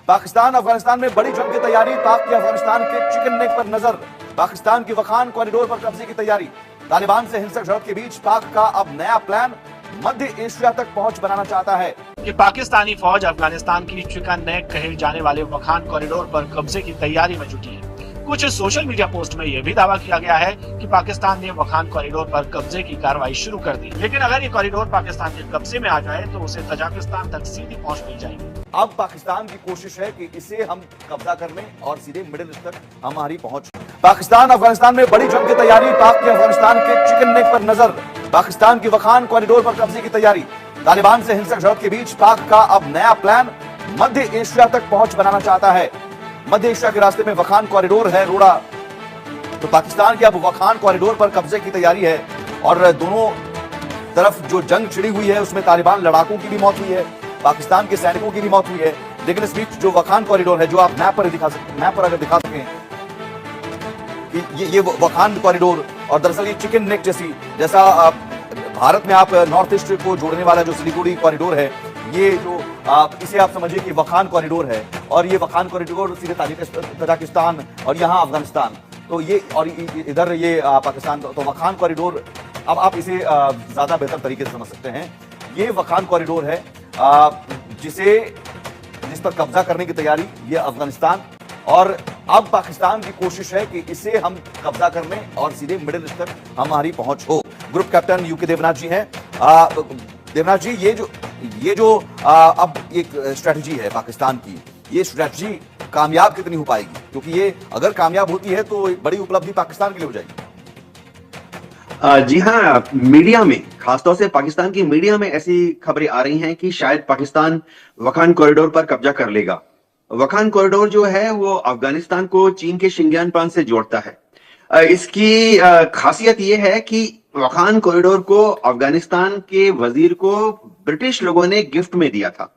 पाकिस्तान अफगानिस्तान में बड़ी जंग की तैयारी, पाक की अफगानिस्तान के चिकन नेक पर नजर, पाकिस्तान की वखान कॉरिडोर पर कब्जे की तैयारी, तालिबान से हिंसक झड़प के बीच पाक का अब नया प्लान, मध्य एशिया तक पहुंच बनाना चाहता है कि पाकिस्तानी फौज अफगानिस्तान की चिकन नेक कहे जाने वाले वखान कॉरिडोर पर कब्जे की तैयारी में जुटी है। कुछ सोशल मीडिया पोस्ट में यह भी दावा किया गया है कि पाकिस्तान ने वखान कॉरिडोर पर कब्जे की कार्रवाई शुरू कर दी, लेकिन अगर ये कॉरिडोर पाकिस्तान के कब्जे में आ जाए तो उसे तजाकिस्तान तक सीधी पहुंच मिल जाएगी। अब पाकिस्तान की कोशिश है कि इसे हम कब्जा कर लें और सीधे मिडिल ईस्ट तक हमारी पहुंच। पाकिस्तान अफगानिस्तान में बड़ी जंग की तैयारी, पाक की अफगानिस्तान के चिकन नेक पर नजर, पाकिस्तान की वखान कॉरिडोर पर कब्जे की तैयारी, तालिबान से हिंसक झड़प के बीच पाक का अब नया प्लान, मध्य एशिया तक पहुंच बनाना चाहता है। मध्य एशिया के रास्ते में वखान कॉरिडोर है रोड़ा, तो पाकिस्तान की अब वखान कॉरिडोर पर कब्जे की तैयारी है और दोनों तरफ जो जंग छिड़ी हुई है उसमें तालिबान लड़ाकों की भी मौत हुई है, पाकिस्तान के सैनिकों की भी मौत हुई है। लेकिन इस बीच जो वखान कॉरिडोर है, जो आप मैप पर अगर दिखा सकें कि ये वखान कॉरिडोर, और दरअसल ये चिकन नेक जैसा भारत में आप नॉर्थ ईस्ट को जोड़ने वाला जो सिलीगुड़ी कॉरिडोर है, ये जो इसे आप समझिए कि वखान कॉरिडोर है, और ये वखान कॉरिडोर सीधे तजाकिस्तान और यहाँ अफगानिस्तान, तो ये और इधर ये पाकिस्तान, तो वखान कॉरिडोर अब आप इसे ज्यादा बेहतर तरीके से समझ सकते हैं। ये वखान कॉरिडोर है जिस पर कब्जा करने की तैयारी ये अफगानिस्तान, और अब पाकिस्तान की कोशिश है कि इसे हम कब्जा कर लें और सीधे मिडिल ईस्ट तक हमारी पहुंच हो। ग्रुप कैप्टन यूके देवनाथ जी हैं। देवनाथ जी, ये जो अब एक स्ट्रेटजी है पाकिस्तान की, ये स्ट्रेटजी कामयाब कितनी हो पाएगी? क्योंकि ये अगर कामयाब होती है तो बड़ी उपलब्धि पाकिस्तान के लिए हो जाएगी। जी हाँ, मीडिया में, खासतौर से पाकिस्तान की मीडिया में ऐसी खबरें आ रही हैं कि शायद पाकिस्तान वखान कॉरिडोर पर कब्जा कर लेगा। वखान कॉरिडोर जो है वो अफगानिस्तान को चीन के शिंजियांग प्रांत से जोड़ता है। इसकी खासियत ये है कि वखान कॉरिडोर को अफगानिस्तान के वजीर को ब्रिटिश लोगों ने गिफ्ट में दिया था।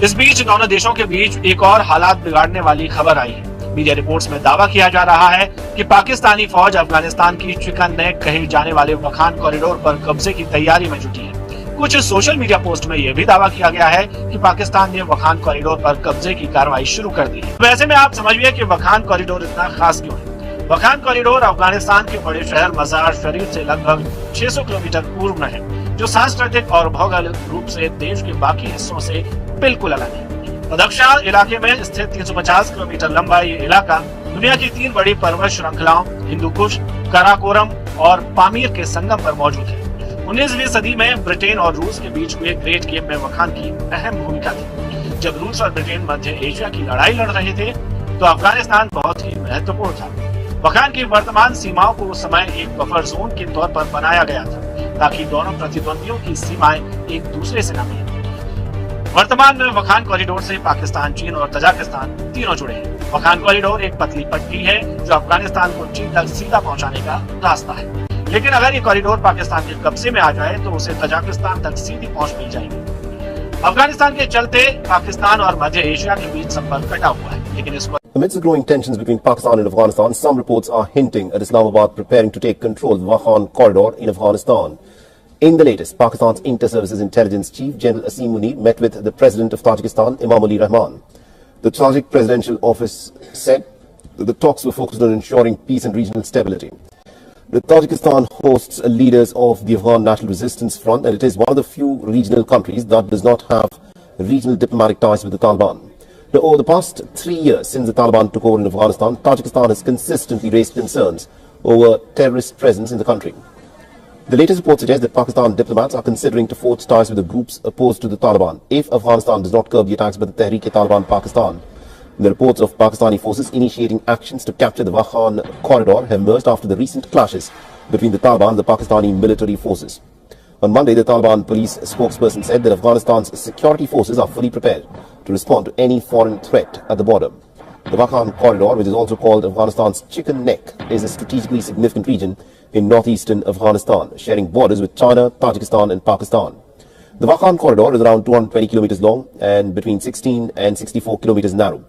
इस बीच दोनों देशों के बीच एक और हालात बिगाड़ने वाली खबर आई है। मीडिया रिपोर्ट्स में दावा किया जा रहा है कि पाकिस्तानी फौज अफगानिस्तान की चिकन नेक कहे जाने वाले वखान कॉरिडोर पर कब्जे की तैयारी में जुटी है। कुछ सोशल मीडिया पोस्ट में यह भी दावा किया गया है कि पाकिस्तान ने वखान कॉरिडोर पर कब्जे की कार्रवाई शुरू कर दी है। वैसे में आप समझिए कि वखान कॉरिडोर इतना खास क्यों है। वखान कॉरिडोर अफगानिस्तान के बड़े शहर मजार शरीफ से लगभग 600 किलोमीटर पूर्व में है, जो सांस्कृतिक और भौगोलिक रूप से देश के बाकी हिस्सों से बिल्कुल अलग है। बदख्शान इलाके में स्थित 350 किलोमीटर लंबा ये इलाका दुनिया की 3 बड़ी पर्वत श्रृंखलाओं हिंदू कुश, काराकोरम और पामीर के संगम पर मौजूद है। 19वीं सदी में ब्रिटेन और रूस के बीच हुए ग्रेट गेम में वखान की अहम भूमिका थी। जब रूस और ब्रिटेन मध्य एशिया की लड़ाई लड़ रहे थे तो अफगानिस्तान बहुत ही महत्वपूर्ण था। वखान की वर्तमान सीमाओं को उस समय एक बफर जोन के तौर पर बनाया गया था, ताकि दोनों प्रतिद्वंदियों की सीमाएं एक दूसरे से न मिलें। वर्तमान में वखान कॉरिडोर से पाकिस्तान, चीन और तजाकिस्तान तीनों जुड़े हैं। वखान कॉरिडोर एक पतली पट्टी है जो अफगानिस्तान को चीन तक सीधा पहुंचाने का रास्ता है, लेकिन अगर ये कॉरिडोर पाकिस्तान के कब्जे में आ जाए तो उसे तजाकिस्तान तक सीधी पहुंच मिल जाएगी। अफगानिस्तान के चलते पाकिस्तान और मध्य एशिया के बीच संपर्क कटा हुआ है, लेकिन इसको Amidst the growing tensions between Pakistan and Afghanistan, some reports are hinting at Islamabad preparing to take control of the Wakhan corridor in Afghanistan. In the latest, Pakistan's Inter-Services Intelligence Chief General Asim Munir met with the President of Tajikistan, Emomali Rahman. The Tajik Presidential Office said that the talks were focused on ensuring peace and regional stability. The Tajikistan hosts leaders of the Afghan National Resistance Front, and it is one of the few regional countries that does not have regional diplomatic ties with the Taliban. Now, over the past 3 years since the Taliban took over in Afghanistan, Tajikistan has consistently raised concerns over terrorist presence in the country. The latest report suggests that Pakistan diplomats are considering to forge ties with the groups opposed to the Taliban if Afghanistan does not curb the attacks by the Tehreek-e-Taliban Pakistan. The reports of Pakistani forces initiating actions to capture the Wakhan corridor have emerged after the recent clashes between the Taliban and the Pakistani military forces. On Monday, the Taliban police spokesperson said that Afghanistan's security forces are fully prepared to respond to any foreign threat at the border. The Wakhan corridor, which is also called Afghanistan's chicken neck, is a strategically significant region in northeastern Afghanistan, sharing borders with China, Tajikistan and Pakistan. The Wakhan corridor is around 220 kilometers long and between 16 and 64 kilometers narrow.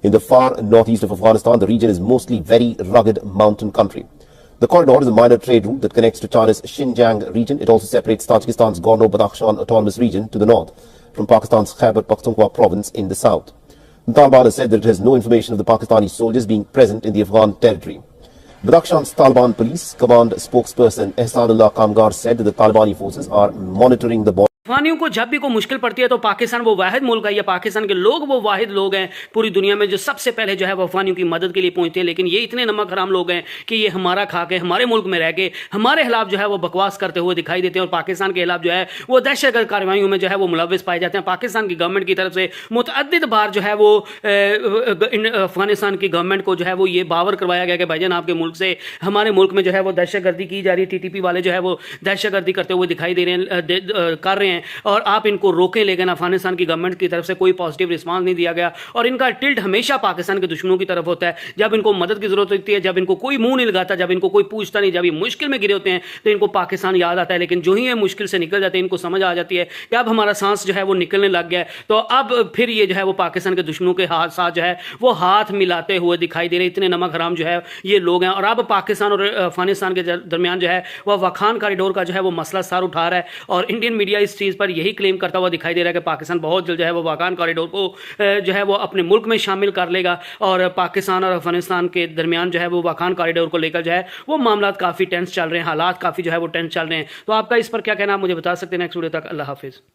In the far northeast of Afghanistan, the region is mostly very rugged mountain country. The corridor is a minor trade route that connects to China's Xinjiang region. It also separates Tajikistan's Gorno-Badakhshan Autonomous Region to the north from Pakistan's Khyber Pakhtunkhwa province in the south. The Taliban has said that it has no information of the Pakistani soldiers being present in the Afghan territory. Badakhshan's Taliban Police Command spokesperson Ehsanullah Kamgar said that the Talibani forces are monitoring the border. अफगानियों को जब भी कोई मुश्किल पड़ती है तो पाकिस्तान वो वाहिद मुल्क है या पाकिस्तान के लोग वो वाहिद लोग हैं पूरी दुनिया में जो सबसे पहले जो है वो अफगानियों की मदद के लिए पहुंचते हैं। लेकिन ये इतने नमक हराम लोग हैं कि ये हमारा खा के हमारे मुल्क में रह के हमारे खिलाफ जो है वो बकवास करते हुए दिखाई देते हैं और पाकिस्तान के खिलाफ जो है वो दहशतगर्द कार्रवाइयों में जो है वो मुलविस पाए जाते हैं। पाकिस्तान की गवर्नमेंट की तरफ से मुतअद्दिद बार जो है वो अफगानिस्तान की गवर्नमेंट को जो है वो ये बावर करवाया गया कि भाईजान आपके मुल्क से हमारे मुल्क में जो है वो दहशतगर्दी की जा रही है, टीटीपी वाले जो है वो दहशतगर्दी करते हुए दिखाई दे रहे हैं कर रहे हैं और आप इनको रोके। लेकिन अफगानिस्तान की गवर्नमेंट की तरफ से कोई पॉजिटिव रिस्पांस नहीं दिया गया और इनका टिल्ट हमेशा पाकिस्तान के दुश्मनों की तरफ होता है। जब इनको मदद की जरूरत होती है, जब इनको कोई मुंह नहीं लगाता, जब इनको कोई पूछता नहीं, जब ये मुश्किल में गिरे होते हैं तो इनको पाकिस्तान याद आता है। लेकिन जो ही ये मुश्किल से निकल जाते हैं इनको समझ आ जाती है कि अब हमारा सांस जो है वो निकलने लग गया है, तो अब फिर ये जो है वो पाकिस्तान के दुश्मनों के साथ जो है वो हाथ मिलाते हुए दिखाई दे रहे। इतने नमक हराम जो है ये लोग हैं और अब पाकिस्तान और अफगानिस्तान के दरमियान जो है वह वाखान कॉरिडोर का जो है वो मसला सर उठा रहा है और इंडियन मीडिया इस चीज़ पर यही क्लेम करता हुआ दिखाई दे रहा है कि पाकिस्तान बहुत जल्द जो है वो वाखान कॉरिडोर को जो है वो अपने मुल्क में शामिल कर लेगा और पाकिस्तान और अफगानिस्तान के दरमियान जो है वो वाखान कॉरिडोर को लेकर जो है वो मामला काफ़ी टेंस चल रहे हैं, हालात काफ़ी जो है वो टेंस चल रहे हैं। तो आपका इस पर क्या कहना आप मुझे बता सकते हैं। नेक्स्ट वीडियो तक अल्लाह हाफिज़।